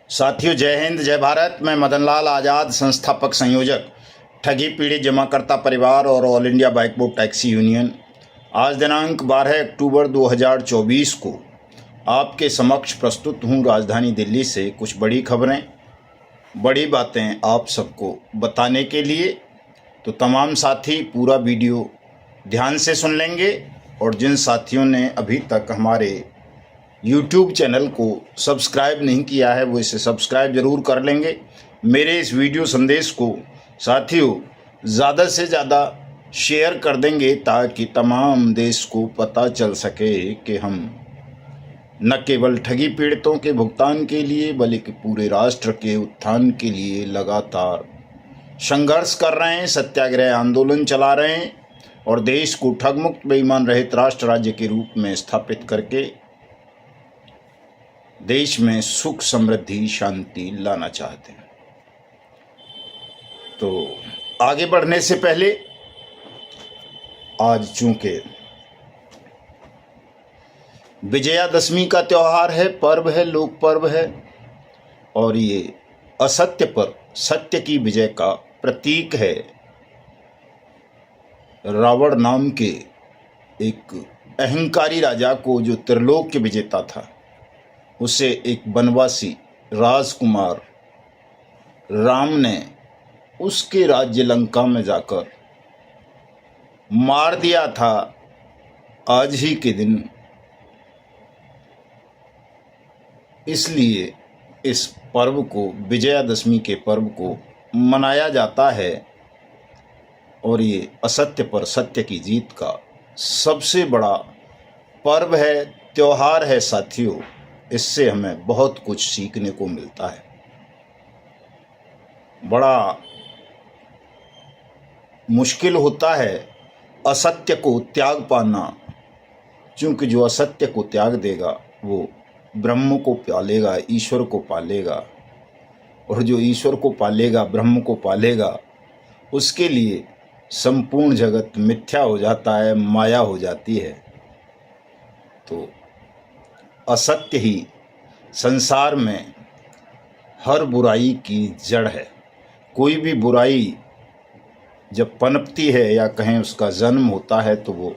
साथियों, जय हिंद, जय भारत। मैं मदन लाल आज़ाद, संस्थापक संयोजक ठगी पीड़ित जमाकर्ता परिवार और all India bike board taxi union, आज दिनांक 12 अक्टूबर 2024 को आपके समक्ष प्रस्तुत हूँ राजधानी दिल्ली से कुछ बड़ी खबरें, बड़ी बातें आप सबको बताने के लिए। तो तमाम साथी पूरा वीडियो ध्यान से सुन लेंगे और जिन साथियों ने अभी तक हमारे YouTube चैनल को सब्सक्राइब नहीं किया है वो इसे सब्सक्राइब ज़रूर कर लेंगे। मेरे इस वीडियो संदेश को साथियों ज़्यादा से ज़्यादा शेयर कर देंगे ताकि तमाम देश को पता चल सके कि हम न केवल ठगी पीड़ितों के भुगतान के लिए बल्कि पूरे राष्ट्र के उत्थान के लिए लगातार संघर्ष कर रहे हैं, सत्याग्रह आंदोलन चला रहे हैं और देश को ठगमुक्त बेईमान रहित राष्ट्र राज्य के रूप में स्थापित करके देश में सुख समृद्धि शांति लाना चाहते हैं। तो आगे बढ़ने से पहले आज चूंकि विजयादशमी का त्यौहार है, पर्व है, लोक पर्व है और ये असत्य पर सत्य की विजय का प्रतीक है। रावण नाम के एक अहंकारी राजा को, जो त्रिलोक के विजेता था, उसे एक वनवासी राजकुमार राम ने उसके राज्य लंका में जाकर मार दिया था। आज ही के दिन इसलिए इस पर्व को, विजयादशमी के पर्व को मनाया जाता है और ये असत्य पर सत्य की जीत का सबसे बड़ा पर्व है, त्योहार है। साथियों, इससे हमें बहुत कुछ सीखने को मिलता है। बड़ा मुश्किल होता है असत्य को त्याग पाना, क्योंकि जो असत्य को त्याग देगा वो ब्रह्म को पालेगा, ईश्वर को पालेगा, और जो ईश्वर को पालेगा, ब्रह्म को पालेगा, उसके लिए संपूर्ण जगत मिथ्या हो जाता है, माया हो जाती है। तो असत्य ही संसार में हर बुराई की जड़ है। कोई भी बुराई जब पनपती है या कहें उसका जन्म होता है तो वो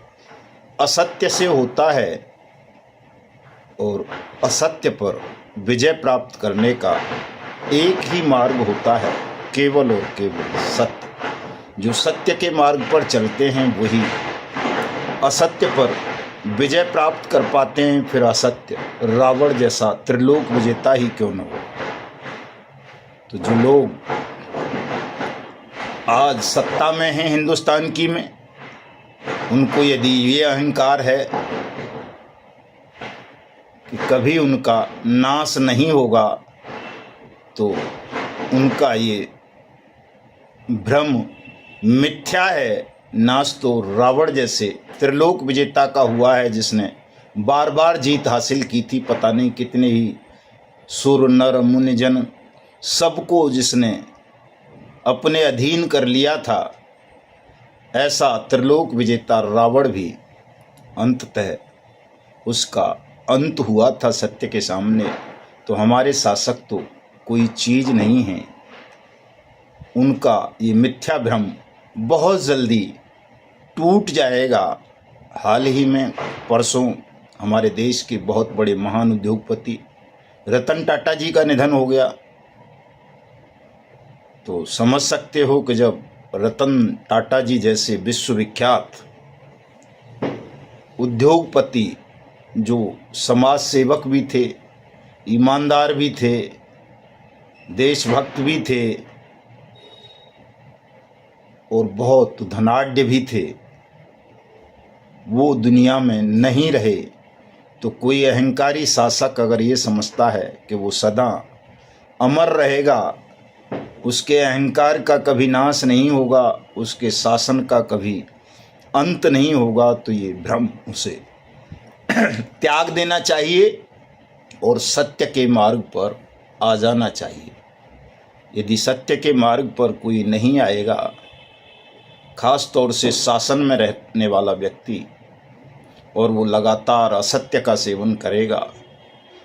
असत्य से होता है और असत्य पर विजय प्राप्त करने का एक ही मार्ग होता है, केवल और केवल सत्य। जो सत्य के मार्ग पर चलते हैं वही असत्य पर विजय प्राप्त कर पाते हैं। फिर असत्य रावण जैसा त्रिलोक विजेता ही क्यों न हो। तो जो लोग आज सत्ता में हैं हिंदुस्तान की में, उनको यदि ये अहंकार है कि कभी उनका नाश नहीं होगा तो उनका ये भ्रम मिथ्या है। नाश तो रावण जैसे त्रिलोक विजेता का हुआ है, जिसने बार बार जीत हासिल की थी। पता नहीं कितने ही सुर नर मुनि जन सबको जिसने अपने अधीन कर लिया था। ऐसा त्रिलोक विजेता रावण भी अंततः उसका अंत हुआ था सत्य के सामने। तो हमारे शासक तो कोई चीज़ नहीं है, उनका ये मिथ्या भ्रम बहुत जल्दी टूट जाएगा। हाल ही में परसों हमारे देश के बहुत बड़े महान उद्योगपति रतन टाटा जी का निधन हो गया। तो समझ सकते हो कि जब रतन टाटा जी जैसे विश्वविख्यात उद्योगपति, जो समाज सेवक भी थे, ईमानदार भी थे, देशभक्त भी थे और बहुत धनाढ्य भी थे, वो दुनिया में नहीं रहे, तो कोई अहंकारी शासक अगर ये समझता है कि वो सदा अमर रहेगा, उसके अहंकार का कभी नाश नहीं होगा, उसके शासन का कभी अंत नहीं होगा, तो ये भ्रम उसे त्याग देना चाहिए और सत्य के मार्ग पर आ जाना चाहिए। यदि सत्य के मार्ग पर कोई नहीं आएगा, खास तौर से शासन में रहने वाला व्यक्ति, और वो लगातार असत्य का सेवन करेगा,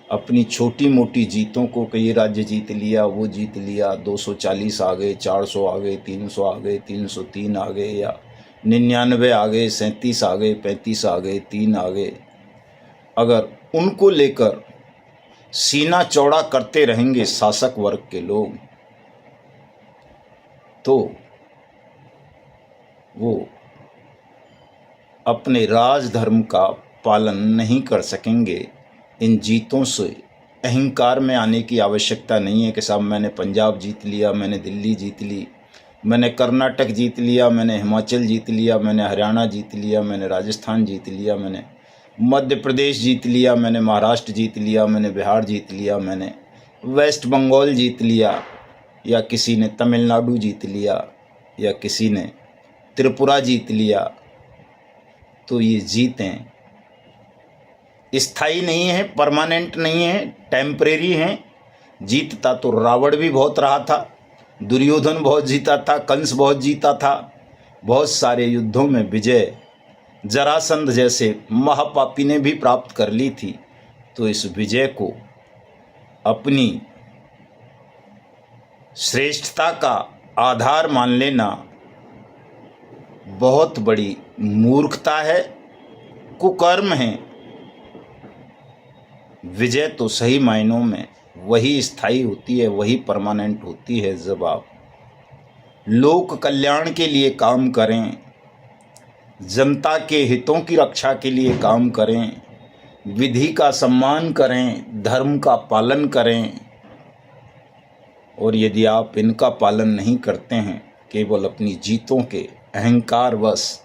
अपनी छोटी मोटी जीतों को कि ये राज्य जीत लिया, वो जीत लिया, 240 आ गए, 400 आ गए, 300 आ गए, 303 आ गए, या 99 आ गए, 37 आ गए, 35 आ गए, 3 आ गए, अगर उनको लेकर सीना चौड़ा करते रहेंगे शासक वर्ग के लोग, तो वो अपने राजधर्म का पालन नहीं कर सकेंगे। इन जीतों से अहंकार में आने की आवश्यकता नहीं है कि साहब मैंने पंजाब जीत लिया, मैंने दिल्ली जीत ली, मैंने कर्नाटक जीत लिया, मैंने हिमाचल जीत लिया, मैंने हरियाणा जीत लिया, मैंने राजस्थान जीत लिया, मैंने मध्य प्रदेश जीत लिया, मैंने महाराष्ट्र जीत लिया, मैंने बिहार जीत लिया, मैंने वेस्ट बंगाल जीत लिया, या किसी ने तमिलनाडु जीत लिया, या किसी ने त्रिपुरा जीत लिया। तो ये जीतें स्थायी नहीं है, परमानेंट नहीं है, टेम्परेरी हैं। जीतता तो रावण भी बहुत रहा था, दुर्योधन बहुत जीता था, कंस बहुत जीता था, बहुत सारे युद्धों में विजय जरासंध जैसे महापापी ने भी प्राप्त कर ली थी। तो इस विजय को अपनी श्रेष्ठता का आधार मान लेना बहुत बड़ी मूर्खता है, कुकर्म है। विजय तो सही मायनों में वही स्थायी होती है, वही परमानेंट होती है जब आप लोक कल्याण के लिए काम करें, जनता के हितों की रक्षा के लिए काम करें, विधि का सम्मान करें, धर्म का पालन करें। और यदि आप इनका पालन नहीं करते हैं, केवल अपनी जीतों के अहंकार वश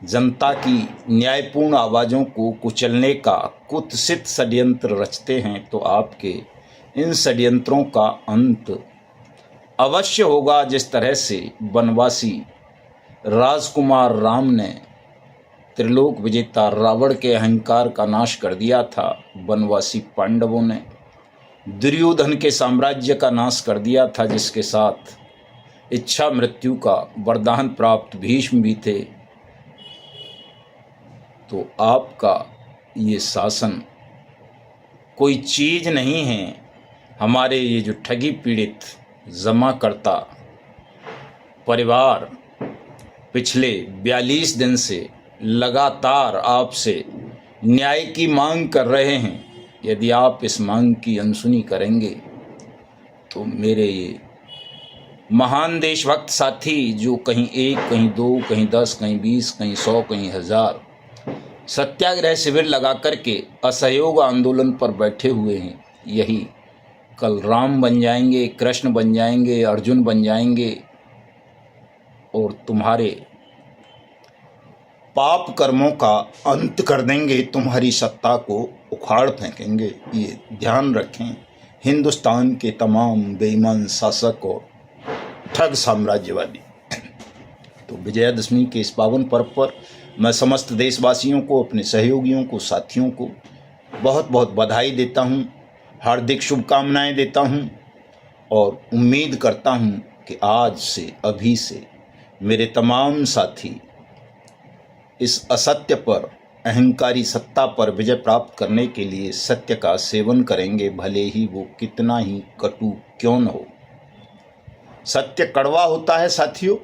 जनता की न्यायपूर्ण आवाज़ों को कुचलने का कुत्सित षड्यंत्र रचते हैं, तो आपके इन षड्यंत्रों का अंत अवश्य होगा। जिस तरह से वनवासी राजकुमार राम ने त्रिलोक विजेता रावण के अहंकार का नाश कर दिया था, वनवासी पांडवों ने दुर्योधन के साम्राज्य का नाश कर दिया था, जिसके साथ इच्छा मृत्यु का वरदान प्राप्त भीष्म भी थे। तो आपका ये शासन कोई चीज़ नहीं है। हमारे ये जो ठगी पीड़ित जमाकर्ता परिवार पिछले 42 दिन से लगातार आपसे न्याय की मांग कर रहे हैं। यदि आप इस मांग की अनसुनी करेंगे तो मेरे ये महान देशभक्त साथी जो कहीं 1, कहीं 2, कहीं 10, कहीं 20, कहीं 100, कहीं 1000 सत्याग्रह शिविर लगा करके असहयोग आंदोलन पर बैठे हुए हैं, यही कल राम बन जाएंगे, कृष्ण बन जाएंगे, अर्जुन बन जाएंगे और तुम्हारे पाप कर्मों का अंत कर देंगे, तुम्हारी सत्ता को उखाड़ फेंकेंगे। ये ध्यान रखें हिंदुस्तान के तमाम बेईमान शासक और ठग साम्राज्यवादी। तो विजयादशमी के इस पावन पर्व पर मैं समस्त देशवासियों को, अपने सहयोगियों को, साथियों को बहुत बहुत बधाई देता हूं, हार्दिक शुभकामनाएं देता हूं और उम्मीद करता हूं कि आज से, अभी से मेरे तमाम साथी इस असत्य पर, अहंकारी सत्ता पर विजय प्राप्त करने के लिए सत्य का सेवन करेंगे, भले ही वो कितना ही कटु क्यों न हो। सत्य कड़वा होता है साथियों,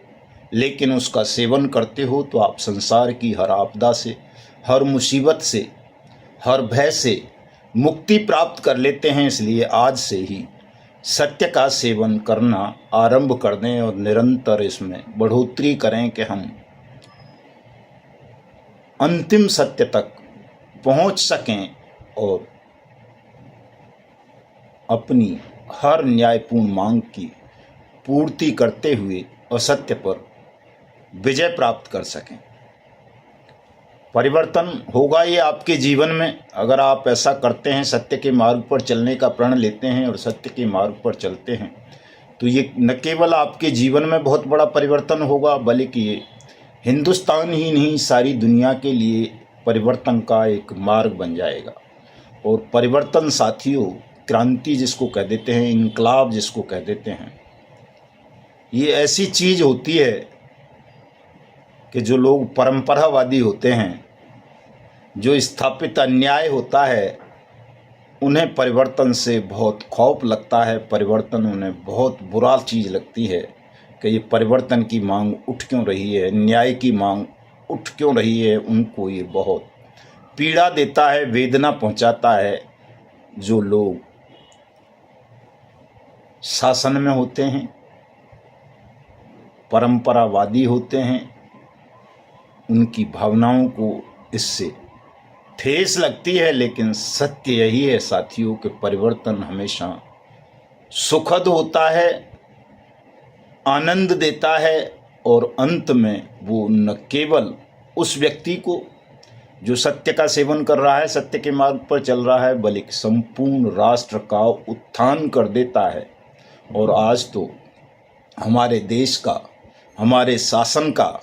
लेकिन उसका सेवन करते हो तो आप संसार की हर आपदा से, हर मुसीबत से, हर भय से मुक्ति प्राप्त कर लेते हैं। इसलिए आज से ही सत्य का सेवन करना आरंभ कर दें और निरंतर इसमें बढ़ोतरी करें कि हम अंतिम सत्य तक पहुंच सकें और अपनी हर न्यायपूर्ण मांग की पूर्ति करते हुए असत्य पर विजय प्राप्त कर सकें। परिवर्तन होगा ये आपके जीवन में अगर आप ऐसा करते हैं, सत्य के मार्ग पर चलने का प्रण लेते हैं और सत्य के मार्ग पर चलते हैं, तो ये न केवल आपके जीवन में बहुत बड़ा परिवर्तन होगा, बल्कि ये हिंदुस्तान ही नहीं सारी दुनिया के लिए परिवर्तन का एक मार्ग बन जाएगा। और परिवर्तन साथियों, क्रांति जिसको कह देते हैं, इनकलाब जिसको कह देते हैं, ये ऐसी चीज़ होती है कि जो लोग परंपरावादी होते हैं, जो स्थापित अन्याय होता है, उन्हें परिवर्तन से बहुत खौफ लगता है, परिवर्तन उन्हें बहुत बुरा चीज़ लगती है कि ये परिवर्तन की मांग उठ क्यों रही है, न्याय की मांग उठ क्यों रही है। उनको ये बहुत पीड़ा देता है, वेदना पहुंचाता है। जो लोग शासन में होते हैं, परंपरावादी होते हैं, उनकी भावनाओं को इससे ठेस लगती है। लेकिन सत्य यही है साथियों कि परिवर्तन हमेशा सुखद होता है, आनंद देता है, और अंत में वो न केवल उस व्यक्ति को जो सत्य का सेवन कर रहा है, सत्य के मार्ग पर चल रहा है, बल्कि संपूर्ण राष्ट्र का उत्थान कर देता है। और आज तो हमारे देश का, हमारे शासन का,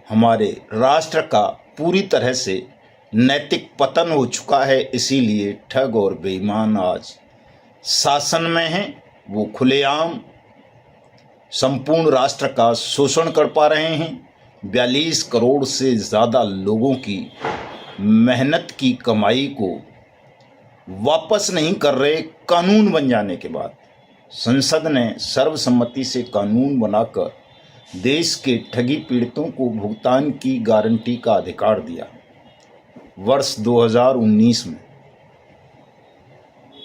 हमारे राष्ट्र का पूरी तरह से नैतिक पतन हो चुका है। इसीलिए ठग और बेईमान आज शासन में हैं। वो खुलेआम संपूर्ण राष्ट्र का शोषण कर पा रहे हैं। 42 करोड़ से ज़्यादा लोगों की मेहनत की कमाई को वापस नहीं कर रहे। कानून बन जाने के बाद संसद ने सर्वसम्मति से कानून बनाकर देश के ठगी पीड़ितों को भुगतान की गारंटी का अधिकार दिया वर्ष 2019 में,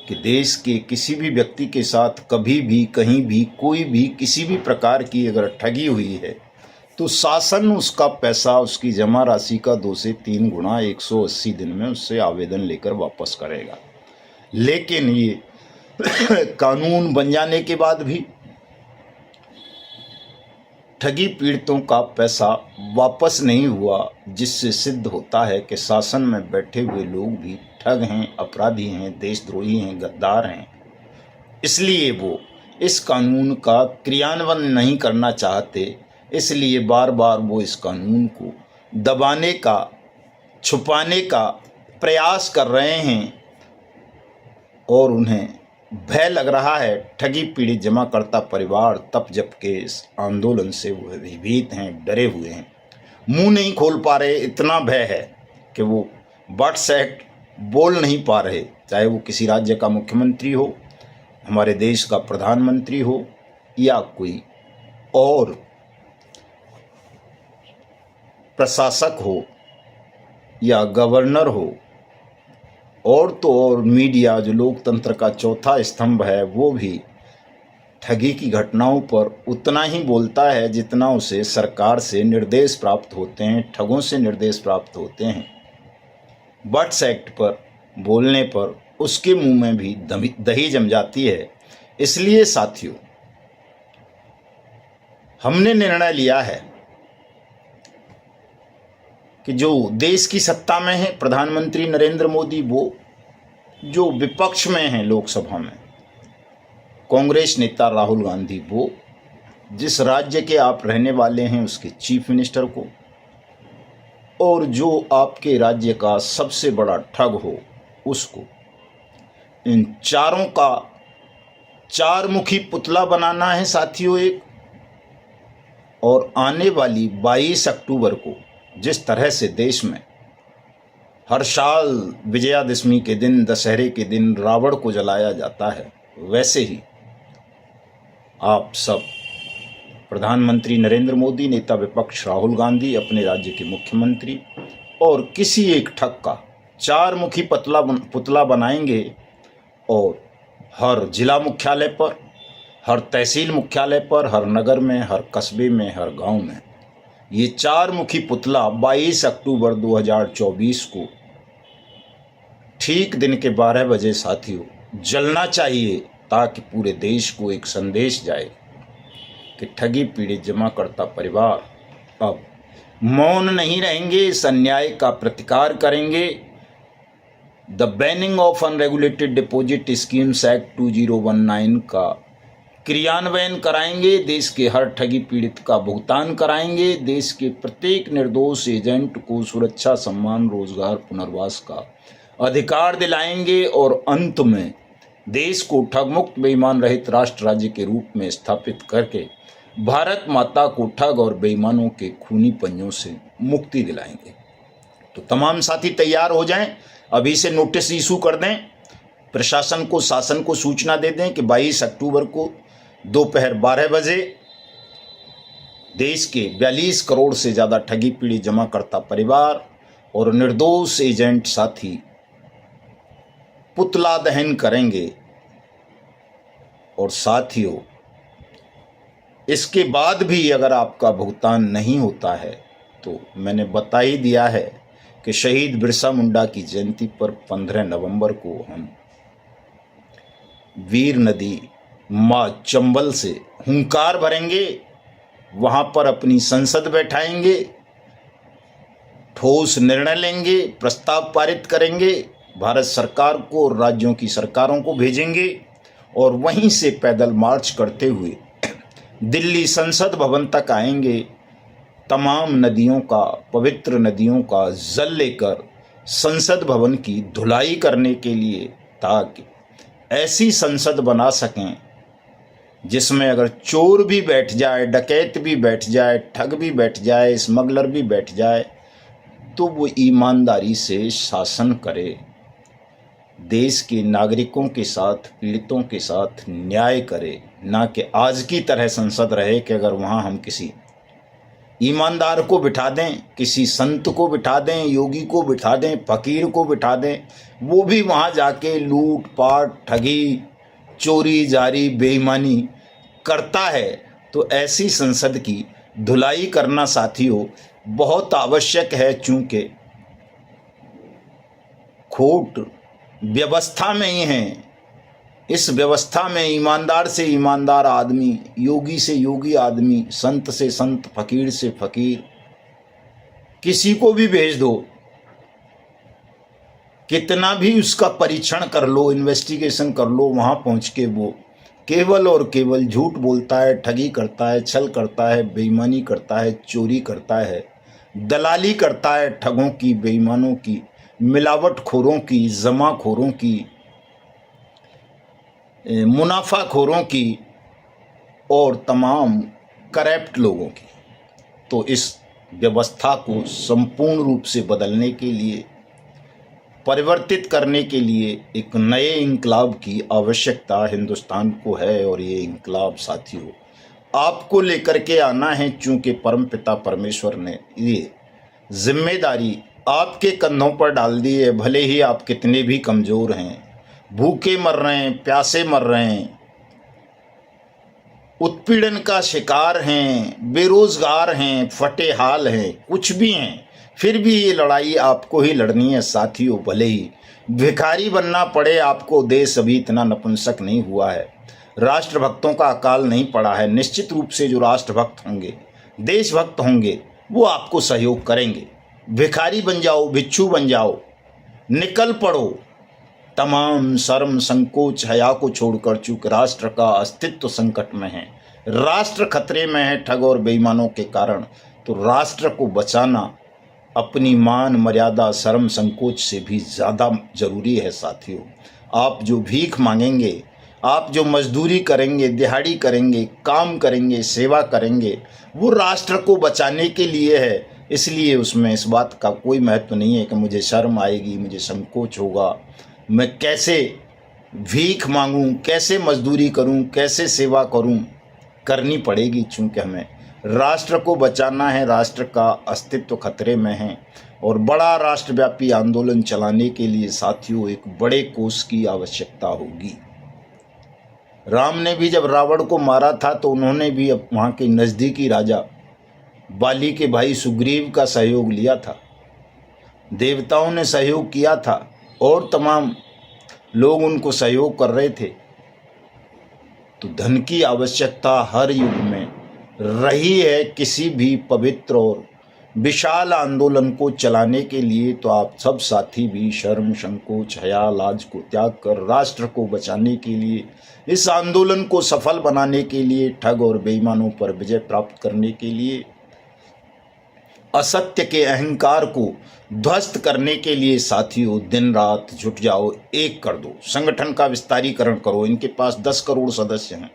कि देश के किसी भी व्यक्ति के साथ कभी भी, कहीं भी, कोई भी, किसी भी प्रकार की अगर ठगी हुई है तो शासन उसका पैसा, उसकी जमा राशि का 2 से 3 गुना 180 दिन में उससे आवेदन लेकर वापस करेगा। लेकिन ये कानून बन जाने के बाद भी ठगी पीड़ितों का पैसा वापस नहीं हुआ, जिससे सिद्ध होता है कि शासन में बैठे हुए लोग भी ठग हैं, अपराधी हैं, देशद्रोही हैं, गद्दार हैं। इसलिए वो इस कानून का क्रियान्वयन नहीं करना चाहते। इसलिए बार बार वो इस कानून को दबाने का, छुपाने का प्रयास कर रहे हैं। और उन्हें भय लग रहा है, ठगी पीड़ित जमाकर्ता परिवार तब जबकि इस आंदोलन से वो भयभीत हैं, डरे हुए हैं, मुंह नहीं खोल पा रहे। इतना भय है कि वो बट्स एक्ट बोल नहीं पा रहे। चाहे वो किसी राज्य का मुख्यमंत्री हो, हमारे देश का प्रधानमंत्री हो, या कोई और प्रशासक हो, या गवर्नर हो, और तो और मीडिया जो लोकतंत्र का चौथा स्तंभ है, वो भी ठगी की घटनाओं पर उतना ही बोलता है जितना उसे सरकार से निर्देश प्राप्त होते हैं, ठगों से निर्देश प्राप्त होते हैं। बट्स एक्ट पर बोलने पर उसके मुंह में भी दही जम जाती है। इसलिए साथियों, हमने निर्णय लिया है कि जो देश की सत्ता में है प्रधानमंत्री नरेंद्र मोदी, वो जो विपक्ष में हैं लोकसभा में कांग्रेस नेता राहुल गांधी, वो जिस राज्य के आप रहने वाले हैं उसके चीफ मिनिस्टर को, और जो आपके राज्य का सबसे बड़ा ठग हो उसको, इन चारों का चार मुखी पुतला बनाना है साथियों एक। और आने वाली 22 अक्टूबर को जिस तरह से देश में हर साल विजयादशमी के दिन, दशहरे के दिन रावण को जलाया जाता है, वैसे ही आप सब प्रधानमंत्री नरेंद्र मोदी, नेता विपक्ष राहुल गांधी, अपने राज्य के मुख्यमंत्री और किसी एक ठग का चार मुखी पुतला बनाएंगे और हर जिला मुख्यालय पर, हर तहसील मुख्यालय पर, हर नगर में, हर कस्बे में, हर गांव में ये चार मुखी पुतला 22 अक्टूबर 2024 को ठीक दिन के 12 बजे साथियों जलना चाहिए, ताकि पूरे देश को एक संदेश जाए कि ठगी पीड़ित जमाकर्ता परिवार अब मौन नहीं रहेंगे, इस अन्याय का प्रतिकार करेंगे। The banning of unregulated deposit schemes act 2019 का क्रियान्वयन कराएंगे, देश के हर ठगी पीड़ित का भुगतान कराएंगे, देश के प्रत्येक निर्दोष एजेंट को सुरक्षा, सम्मान, रोजगार, पुनर्वास का अधिकार दिलाएंगे और अंत में देश को ठगमुक्त, बेईमान रहित राष्ट्र राज्य के रूप में स्थापित करके भारत माता को ठग और बेईमानों के खूनी पंजों से मुक्ति दिलाएंगे। तो तमाम साथी तैयार हो जाएं, अभी से नोटिस इशू कर दें प्रशासन को, शासन को सूचना दे दें कि 22 अक्टूबर को दोपहर 12 बजे देश के 42 करोड़ से ज़्यादा ठगी पीड़ित जमाकर्ता परिवार और निर्दोष एजेंट साथी पुतला दहन करेंगे। और साथियों, इसके बाद भी अगर आपका भुगतान नहीं होता है तो मैंने बता ही दिया है कि शहीद बिरसा मुंडा की जयंती पर 15 नवंबर को हम वीर नदी माँ चंबल से हुंकार भरेंगे, वहाँ पर अपनी संसद बैठाएंगे, ठोस निर्णय लेंगे, प्रस्ताव पारित करेंगे, भारत सरकार को और राज्यों की सरकारों को भेजेंगे और वहीं से पैदल मार्च करते हुए दिल्ली संसद भवन तक आएंगे। तमाम नदियों का, पवित्र नदियों का जल लेकर संसद भवन की धुलाई करने के लिए, ताकि ऐसी संसद बना सकें जिसमें अगर चोर भी बैठ जाए, डकैत भी बैठ जाए, ठग भी बैठ जाए, स्मगलर भी बैठ जाए, तो वो ईमानदारी से शासन करे, देश के नागरिकों के साथ, पीड़ितों के साथ न्याय करे। ना कि आज की तरह संसद रहे कि अगर वहाँ हम किसी ईमानदार को बिठा दें, किसी संत को बिठा दें, योगी को बिठा दें, फकीर को बिठा दें, वो भी वहाँ जाके लूट पाट, ठगी, चोरी जारी, बेईमानी करता है। तो ऐसी संसद की धुलाई करना साथियों बहुत आवश्यक है, चूँकि खोट व्यवस्था में ही है। इस व्यवस्था में ईमानदार से ईमानदार आदमी, योगी से योगी आदमी, संत से संत, फकीर से फकीर, किसी को भी भेज दो, कितना भी उसका परीक्षण कर लो, इन्वेस्टिगेशन कर लो, वहाँ पहुँच के वो केवल और केवल झूठ बोलता है, ठगी करता है, छल करता है, बेईमानी करता है, चोरी करता है, दलाली करता है, ठगों की, बेईमानों की, मिलावटखोरों की, जमाखोरों की, मुनाफाखोरों की और तमाम करप्ट लोगों की। तो इस व्यवस्था को संपूर्ण रूप से बदलने के लिए, परिवर्तित करने के लिए एक नए इंकलाब की आवश्यकता हिंदुस्तान को है। और ये इंकलाब साथियों आपको लेकर के आना है, चूँकि परमपिता परमेश्वर ने ये जिम्मेदारी आपके कंधों पर डाल दी है। भले ही आप कितने भी कमज़ोर हैं, भूखे मर रहे हैं, प्यासे मर रहे हैं, उत्पीड़न का शिकार हैं, बेरोजगार हैं, फटे हाल हैं, कुछ भी हैं, फिर भी ये लड़ाई आपको ही लड़नी है साथियों। भले ही भिखारी बनना पड़े आपको, देश अभी इतना नपुंसक नहीं हुआ है, राष्ट्रभक्तों का अकाल नहीं पड़ा है। निश्चित रूप से जो राष्ट्रभक्त होंगे, देशभक्त होंगे, वो आपको सहयोग करेंगे। भिखारी बन जाओ, भिक्षु बन जाओ, निकल पड़ो, तमाम शर्म संकोच हया को छोड़कर, चूंकि राष्ट्र का अस्तित्व संकट में है, राष्ट्र खतरे में है ठग और बेईमानों के कारण। तो राष्ट्र को बचाना अपनी मान मर्यादा शर्म संकोच से भी ज़्यादा जरूरी है साथियों। आप जो भीख मांगेंगे, आप जो मजदूरी करेंगे, दिहाड़ी करेंगे, काम करेंगे, सेवा करेंगे, वो राष्ट्र को बचाने के लिए है। इसलिए उसमें इस बात का कोई महत्व नहीं है कि मुझे शर्म आएगी, मुझे संकोच होगा, मैं कैसे भीख मांगूं, कैसे मजदूरी करूं, कैसे सेवा करूं। करनी पड़ेगी, चूँकि हमें राष्ट्र को बचाना है, राष्ट्र का अस्तित्व खतरे में है। और बड़ा राष्ट्रव्यापी आंदोलन चलाने के लिए साथियों एक बड़े कोष की आवश्यकता होगी। राम ने भी जब रावण को मारा था तो उन्होंने भी अब वहाँ के नज़दीकी राजा बाली के भाई सुग्रीव का सहयोग लिया था, देवताओं ने सहयोग किया था और तमाम लोग उनको सहयोग कर रहे थे। तो धन की आवश्यकता हर युग में रही है किसी भी पवित्र और विशाल आंदोलन को चलाने के लिए। तो आप सब साथी भी शर्म संकोच हया लाज को त्याग कर राष्ट्र को बचाने के लिए, इस आंदोलन को सफल बनाने के लिए, ठग और बेईमानों पर विजय प्राप्त करने के लिए, असत्य के अहंकार को ध्वस्त करने के लिए साथियों दिन रात जुट जाओ, एक कर दो, संगठन का विस्तारीकरण करो। इनके पास 10 करोड़ सदस्य हैं,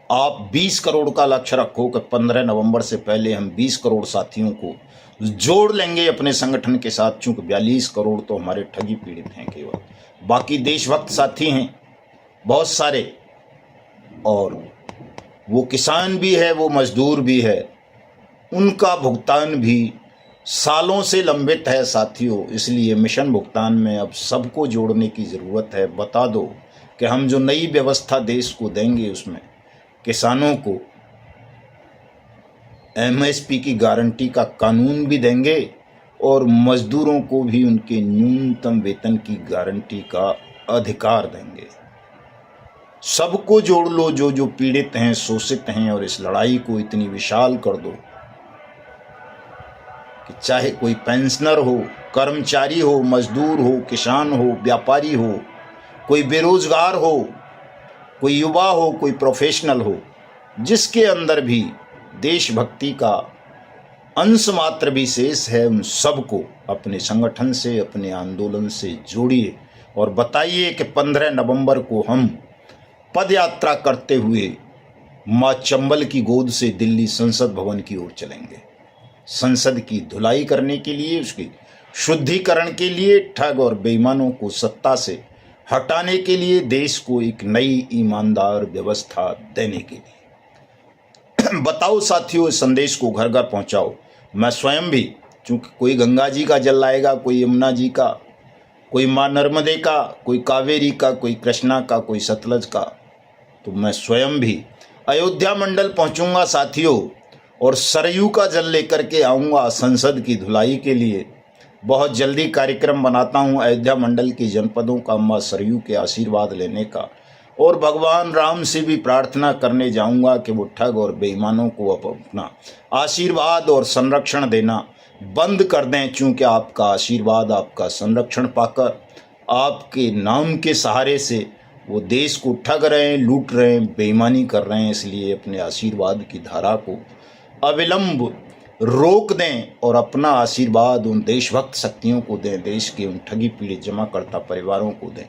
आप 20 करोड़ का लक्ष्य रखो कि 15 नवंबर से पहले हम 20 करोड़ साथियों को जोड़ लेंगे अपने संगठन के साथ। चूँकि 42 करोड़ तो हमारे ठगी पीड़ित हैं केवल, बाकी देशभक्त साथी हैं बहुत सारे, और वो किसान भी है, वो मजदूर भी है, उनका भुगतान भी सालों से लंबित है साथियों। इसलिए मिशन भुगतान में अब सबको जोड़ने की ज़रूरत है। बता दो कि हम जो नई व्यवस्था देश को देंगे उसमें किसानों को एमएसपी की गारंटी का कानून भी देंगे और मजदूरों को भी उनके न्यूनतम वेतन की गारंटी का अधिकार देंगे। सबको जोड़ लो, जो जो पीड़ित हैं, शोषित हैं, और इस लड़ाई को इतनी विशाल कर दो कि चाहे कोई पेंशनर हो, कर्मचारी हो, मजदूर हो, किसान हो, व्यापारी हो, कोई बेरोजगार हो, कोई युवा हो, कोई प्रोफेशनल हो, जिसके अंदर भी देशभक्ति का अंश मात्र भी शेष है, उन सबको अपने संगठन से, अपने आंदोलन से जोड़िए और बताइए कि 15 नवंबर को हम पद यात्रा करते हुए माँ चंबल की गोद से दिल्ली संसद भवन की ओर चलेंगे। संसद की धुलाई करने के लिए, उसकी शुद्धिकरण के लिए, ठग और बेईमानों को सत्ता से हटाने के लिए, देश को एक नई ईमानदार व्यवस्था देने के लिए। बताओ साथियों, इस संदेश को घर घर पहुंचाओ। मैं स्वयं भी, चूंकि कोई गंगा जी का जल लाएगा, कोई यमुना जी का, कोई माँ नर्मदे का, कोई कावेरी का, कोई कृष्णा का, कोई सतलज का, तो मैं स्वयं भी अयोध्या मंडल पहुंचूंगा साथियों, और सरयू का जल लेकर के आऊँगा संसद की धुलाई के लिए। बहुत जल्दी कार्यक्रम बनाता हूँ अयोध्या मंडल के जनपदों का माँ सरयू के आशीर्वाद लेने का, और भगवान राम से भी प्रार्थना करने जाऊँगा कि वो ठग और बेईमानों को अपना आशीर्वाद और संरक्षण देना बंद कर दें, चूँकि आपका आशीर्वाद, आपका संरक्षण पाकर, आपके नाम के सहारे से वो देश को ठग रहे हैं, लूट रहे हैं, बेईमानी कर रहे हैं। इसलिए अपने आशीर्वाद की धारा को अविलंब रोक दें और अपना आशीर्वाद उन देशभक्त शक्तियों को दें, देश के उन ठगी पीड़ित जमाकर्ता परिवारों को दें,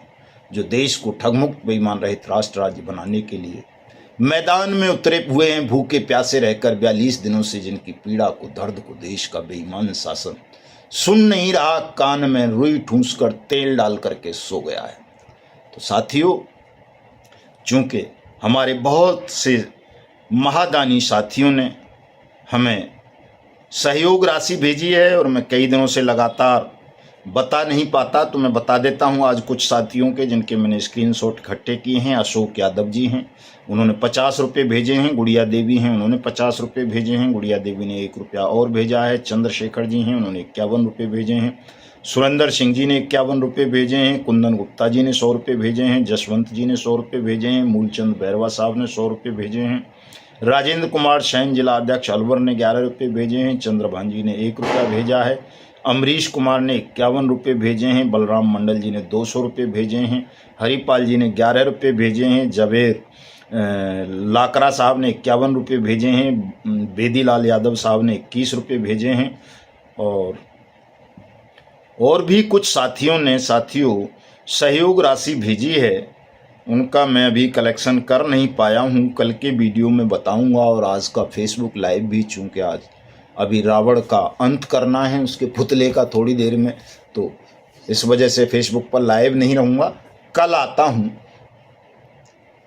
जो देश को ठगमुक्त बेईमान रहित राष्ट्र राज्य बनाने के लिए मैदान में उतरे हुए हैं, भूखे प्यासे रहकर 42 दिनों से, जिनकी पीड़ा को, दर्द को देश का बेईमान शासन सुन नहीं रहा, कान में रुई ठूंस कर तेल डाल करके सो गया है। तो साथियों, चूँकि हमारे बहुत से महादानी साथियों ने हमें सहयोग राशि भेजी है और मैं कई दिनों से लगातार बता नहीं पाता, तो मैं बता देता हूं आज कुछ साथियों के, जिनके मैंने स्क्रीनशॉट इकट्ठे किए हैं। अशोक यादव जी हैं, उन्होंने 50 रुपये भेजे हैं। गुड़िया देवी हैं, उन्होंने 50 रुपये भेजे हैं। गुड़िया देवी ने 1 रुपया और भेजा है। चंद्रशेखर जी हैं, उन्होंने 51 रुपये भेजे हैं। सुरेंद्र सिंह जी ने 51 रुपये भेजे हैं। कुंदन गुप्ता जी ने 100 रुपये भेजे हैं। जसवंत जी ने 100 रुपये भेजे हैं। मूलचंद बैरवा साहब ने 100 रुपये भेजे हैं। राजेंद्र कुमार सैन जिला अध्यक्ष अलवर ने 11 रुपये भेजे हैं। चंद्रभान जी ने 1 रुपया भेजा है। अमरीश कुमार ने 51 रुपये भेजे हैं। बलराम मंडल जी ने 200 रुपये भेजे हैं। हरिपाल जी ने 11 रुपये भेजे हैं। जवेर लाकरा साहब ने 51 रुपये भेजे हैं। बेदीलाल यादव साहब ने 21 रुपये भेजे हैं। और भी कुछ साथियों ने सहयोग राशि भेजी है, उनका मैं अभी कलेक्शन कर नहीं पाया हूं, कल के वीडियो में बताऊंगा। और आज का फेसबुक लाइव भी, चूँकि आज अभी रावण का अंत करना है, उसके पुतले का थोड़ी देर में, तो इस वजह से फेसबुक पर लाइव नहीं रहूँगा। कल आता हूँ,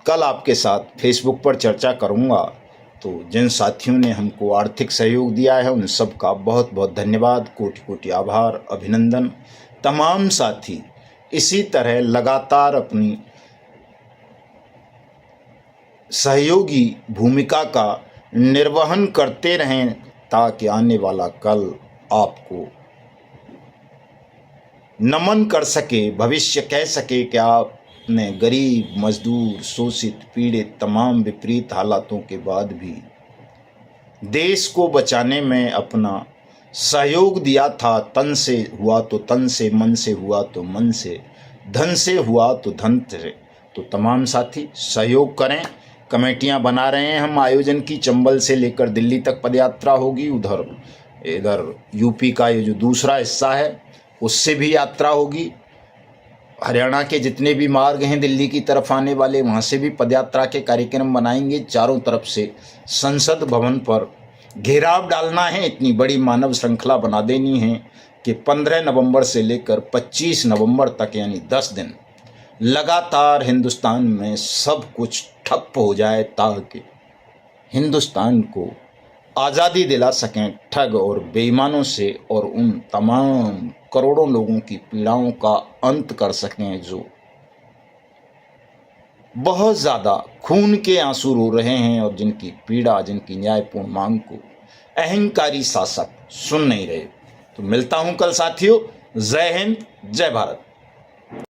कल आपके साथ फेसबुक पर चर्चा करूँगा। तो जिन साथियों ने हमको आर्थिक सहयोग दिया है उन सब का बहुत बहुत धन्यवाद, कोटि कोटि आभार, अभिनंदन। तमाम साथी इसी तरह लगातार अपनी सहयोगी भूमिका का निर्वहन करते रहें, ताकि आने वाला कल आपको नमन कर सके, भविष्य कह सके कि आपने गरीब, मजदूर, शोषित, पीड़ित, तमाम विपरीत हालातों के बाद भी देश को बचाने में अपना सहयोग दिया था। तन से हुआ तो तन से, मन से हुआ तो मन से, धन से हुआ तो धन से। तो तमाम साथी सहयोग करें। कमेटियां बना रहे हैं हम आयोजन की। चंबल से लेकर दिल्ली तक पदयात्रा होगी। इधर यूपी का ये जो दूसरा हिस्सा है उससे भी यात्रा होगी। हरियाणा के जितने भी मार्ग हैं दिल्ली की तरफ आने वाले, वहाँ से भी पदयात्रा के कार्यक्रम बनाएंगे। चारों तरफ से संसद भवन पर घेराव डालना है। इतनी बड़ी मानव श्रृंखला बना देनी है कि 15 नवंबर से लेकर 25 नवंबर तक, यानी 10 दिन लगातार हिंदुस्तान में सब कुछ ठप हो जाए ताकि हिंदुस्तान को आज़ादी दिला सकें ठग और बेईमानों से, और उन तमाम करोड़ों लोगों की पीड़ाओं का अंत कर सकें जो बहुत ज़्यादा खून के आंसू रो रहे हैं और जिनकी पीड़ा, जिनकी न्यायपूर्ण मांग को अहंकारी शासक सुन नहीं रहे। तो मिलता हूं कल साथियों। जय हिंद, जय भारत।